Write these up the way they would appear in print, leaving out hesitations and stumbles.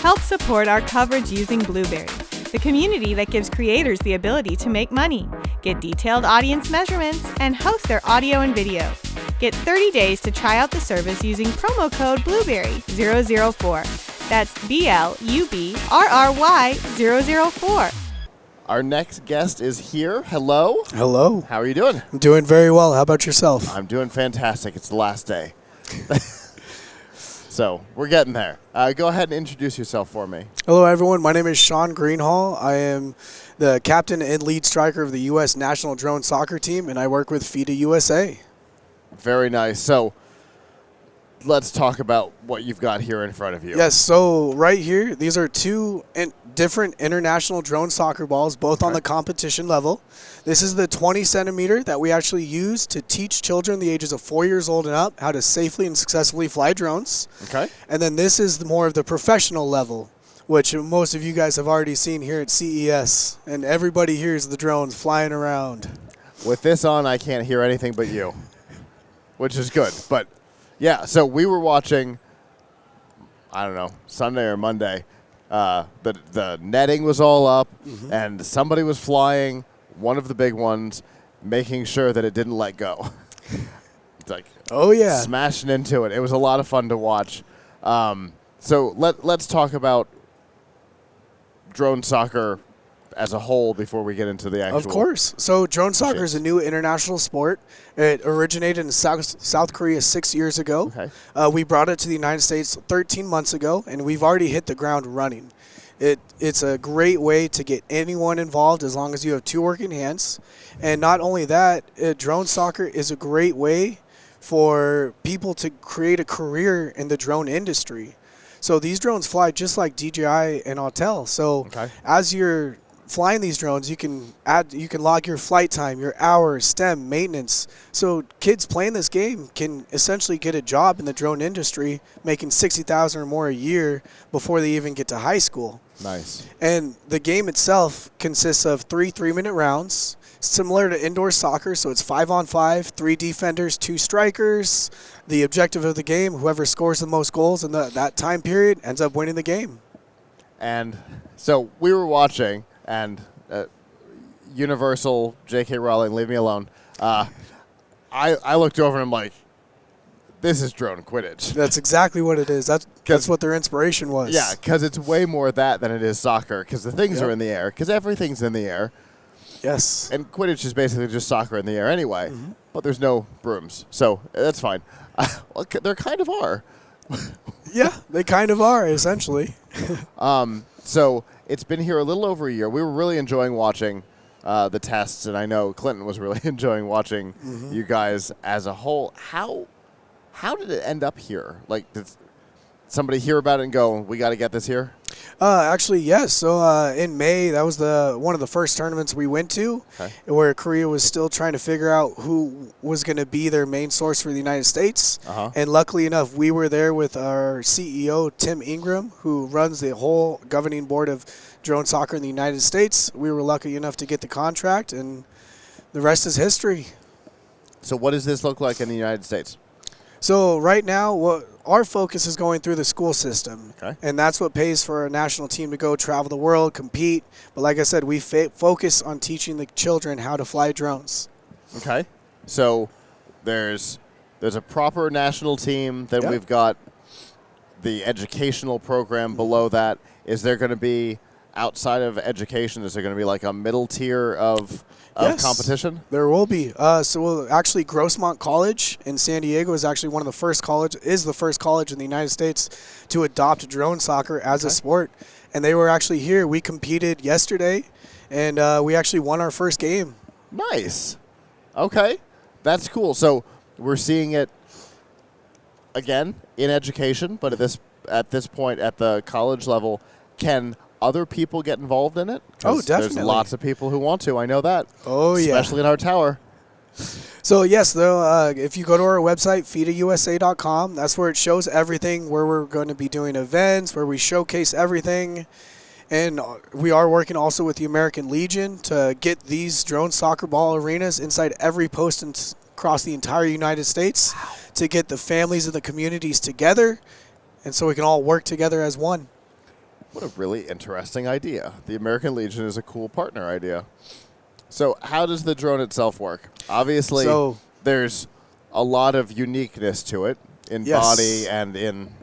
Help support our coverage using Blueberry, the community that gives creators the ability to make money, get detailed audience measurements, and host their audio and video. Get 30 days to try out the service using promo code Blueberry004. That's BLUBRRY004. Our next guest is here. Hello. Hello. How are you doing? I'm doing very well. How about yourself? I'm doing fantastic. It's the last day. So we're getting there. Go ahead and introduce yourself for me. Hello, everyone. My name is Sean Greenhalph. I am the captain and lead striker of the U.S. National Drone Soccer Team, and I work with FIDA USA. Very nice. So let's talk about what you've got here in front of you. Yes, so right here, these are two different international drone soccer balls, both on the competition level. This is the 20 centimeter that we actually use to teach children the ages of 4 years old and up how to safely and successfully fly drones. Okay. And then this is more of the professional level, which most of you guys have already seen here at CES. And everybody hears the drones flying around. With this on, I can't hear anything but you, which is good. But, yeah, so we were watching, I don't know, Sunday or Monday. The netting was all up, and somebody was flying one of the big ones, making sure that it didn't let go. It's like, oh yeah, smashing into it. It was a lot of fun to watch. So let's talk about drone soccer as a whole before we get into the actual. Of course. So drone soccer is a new international sport. It originated in South Korea 6 years ago. Okay. We brought it to the United States 13 months ago, and we've already hit the ground running. It's a great way to get anyone involved as long as you have two working hands. And not only that, drone soccer is a great way for people to create a career in the drone industry. So these drones fly just like DJI and Autel. So as you're flying these drones, you can log your flight time, your hours, STEM, maintenance. So kids playing this game can essentially get a job in the drone industry, making $60,000 or more a year before they even get to high school. Nice. And the game itself consists of 3 3-minute rounds, similar to indoor soccer. So it's 5-on-5, 3 defenders, 2 strikers. The objective of the game, whoever scores the most goals in that time period ends up winning the game. And so we were watching. And Universal, J.K. Rowling, leave me alone. I looked over and I'm like, this is drone Quidditch. That's exactly what it is. That's what their inspiration was. Yeah, because it's way more that than it is soccer, because the things are in the air, because everything's in the air. Yes. And Quidditch is basically just soccer in the air anyway, but there's no brooms. So that's fine. Well, there kind of are. Yeah, they kind of are, essentially. So it's been here a little over a year. We were really enjoying watching the tests, and I know Clinton was really enjoying watching you guys as a whole. How did it end up here? Like, did somebody hear about it and go, we got to get this here? Actually, yes. So in May, that was one of the first tournaments we went to, where Korea was still trying to figure out who was going to be their main source for the United States. And luckily enough, we were there with our CEO, Tim Ingram, who runs the whole governing board of drone soccer in the United States. We were lucky enough to get the contract, and the rest is history. So what does this look like in the United States? So right now, our focus is going through the school system, and that's what pays for a national team to go travel the world, compete. But like I said, we focus on teaching the children how to fly drones. Okay. So there's a proper national team. Then we've got the educational program below that. Is there going to be, outside of education, is there going to be like a middle tier of competition? There will be. Actually, Grossmont College in San Diego is actually the first college in the United States to adopt drone soccer as a sport. And they were actually here. We competed yesterday, and we actually won our first game. Nice. Okay. That's cool. So we're seeing it, again, in education, but at this point at the college level, can other people get involved in it? Oh, definitely. There's lots of people who want to. I know that. Oh, yeah. Especially in our tower. So, yes, though, if you go to our website, FIDAUSA.com, that's where it shows everything, where we're going to be doing events, where we showcase everything. And we are working also with the American Legion to get these drone soccer ball arenas inside every post across the entire United States to get the families and the communities together, and so we can all work together as one. What a really interesting idea. The American Legion is a cool partner idea. So how does the drone itself work? Obviously, there's a lot of uniqueness to it in body and in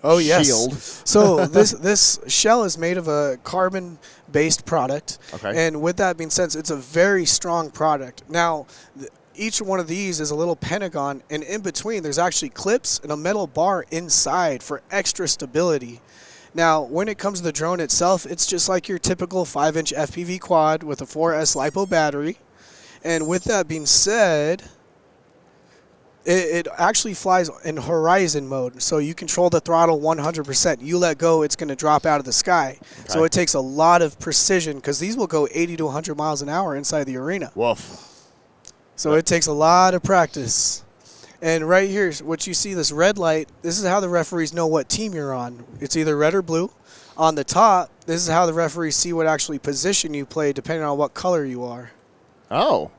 shield. So this shell is made of a carbon-based product. Okay. And with that being said, it's a very strong product. Now, each one of these is a little pentagon, and in between there's actually clips and a metal bar inside for extra stability. Now, when it comes to the drone itself, it's just like your typical 5-inch FPV quad with a 4S LiPo battery. And with that being said, it actually flies in horizon mode, so you control the throttle 100%. You let go, it's going to drop out of the sky. Okay. So it takes a lot of precision, because these will go 80 to 100 miles an hour inside the arena. Woof. So it takes a lot of practice. And right here, what you see, this red light, this is how the referees know what team you're on. It's either red or blue. On the top, this is how the referees see what actually position you play, depending on what color you are. Oh.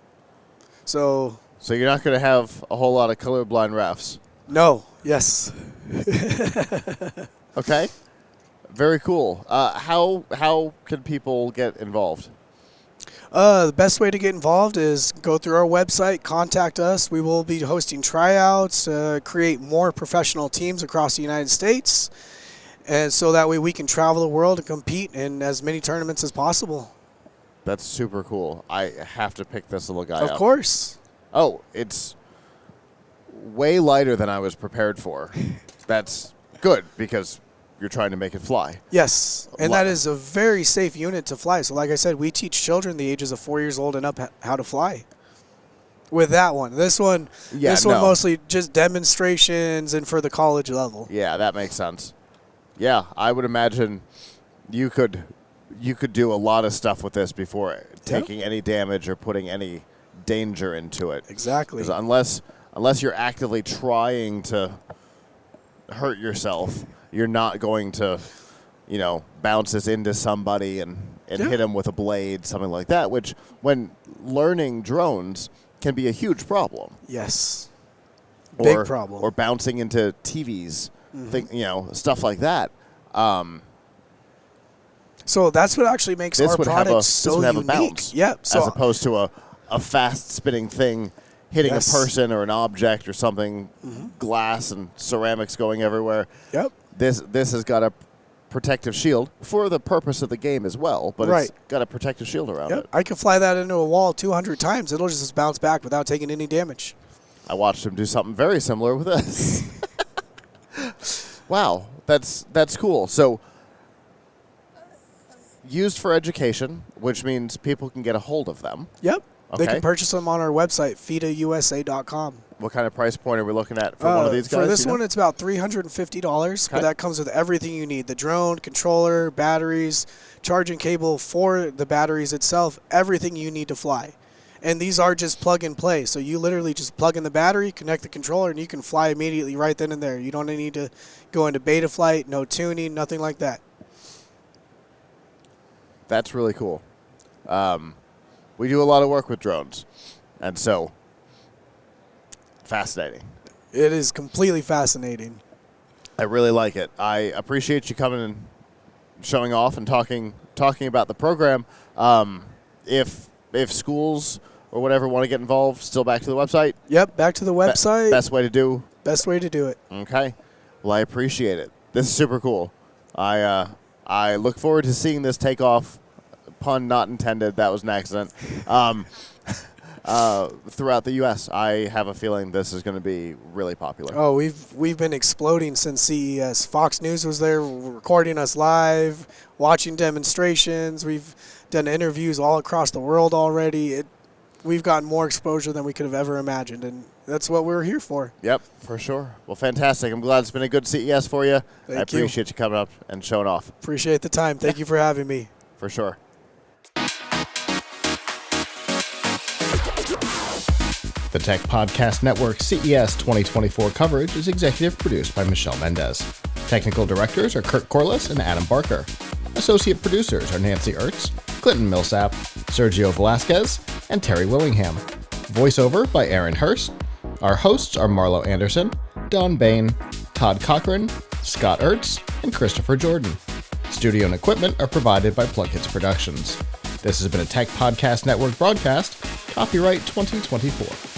So you're not going to have a whole lot of colorblind refs? No. Yes. Okay. Very cool. How can people get involved? The best way to get involved is go through our website, contact us. We will be hosting tryouts, create more professional teams across the United States, and so that way we can travel the world and compete in as many tournaments as possible. That's super cool. I have to pick this little guy up. Of course. Oh, it's way lighter than I was prepared for. That's good, because you're trying to make it fly. Yes, and that is a very safe unit to fly. So like I said, we teach children the ages of 4 years old and up how to fly. With that one. This one mostly just demonstrations and for the college level. Yeah, that makes sense. Yeah, I would imagine you could do a lot of stuff with this before taking any damage or putting any danger into it. Exactly. Because unless you're actively trying to hurt yourself, you're not going to, bounce this into somebody and hit them with a blade, something like that, which when learning drones can be a huge problem. Yes. Big problem. Or bouncing into TVs, stuff like that. So that's what actually makes our product so unique. Bounce, yep. As opposed to a fast spinning thing hitting a person or an object or something, glass and ceramics going everywhere. Yep. This has got a protective shield for the purpose of the game as well, but it's got a protective shield around it. I can fly that into a wall 200 times. It'll just bounce back without taking any damage. I watched him do something very similar with this. Wow, that's cool. So, used for education, which means people can get a hold of them. Yep. Okay. They can purchase them on our website, FIDAUSA.com. What kind of price point are we looking at for one of these guys? For this one, it's about $350, but that comes with everything you need. The drone, controller, batteries, charging cable for the batteries itself, everything you need to fly. And these are just plug and play. So you literally just plug in the battery, connect the controller, and you can fly immediately right then and there. You don't need to go into beta flight, no tuning, nothing like that. That's really cool. We do a lot of work with drones, and so fascinating. It is completely fascinating. I really like it. I appreciate you coming and showing off and talking about the program. If schools or whatever want to get involved, still back to the website? Yep, back to the website. Best way to do? Best way to do it. Okay. Well, I appreciate it. This is super cool. I look forward to seeing this take off. Pun not intended. That was an accident. Throughout the U.S., I have a feeling this is going to be really popular. Oh, we've been exploding since CES. Fox News was there recording us live, watching demonstrations. We've done interviews all across the world already. We've gotten more exposure than we could have ever imagined, and that's what we're here for. Yep, for sure. Well, fantastic. I'm glad it's been a good CES for you. I appreciate you coming up and showing off. Appreciate the time. Thank you for having me. For sure. The Tech Podcast Network CES 2024 coverage is executive produced by Michelle Mendez. Technical directors are Kurt Corliss and Adam Barker. Associate producers are Nancy Ertz, Clinton Millsap, Sergio Velasquez, and Terry Willingham. Voiceover by Aaron Hurst. Our hosts are Marlo Anderson, Don Bain, Todd Cochran, Scott Ertz, and Christopher Jordan. Studio and equipment are provided by PLUGHITZ Productions. This has been a Tech Podcast Network broadcast, copyright 2024.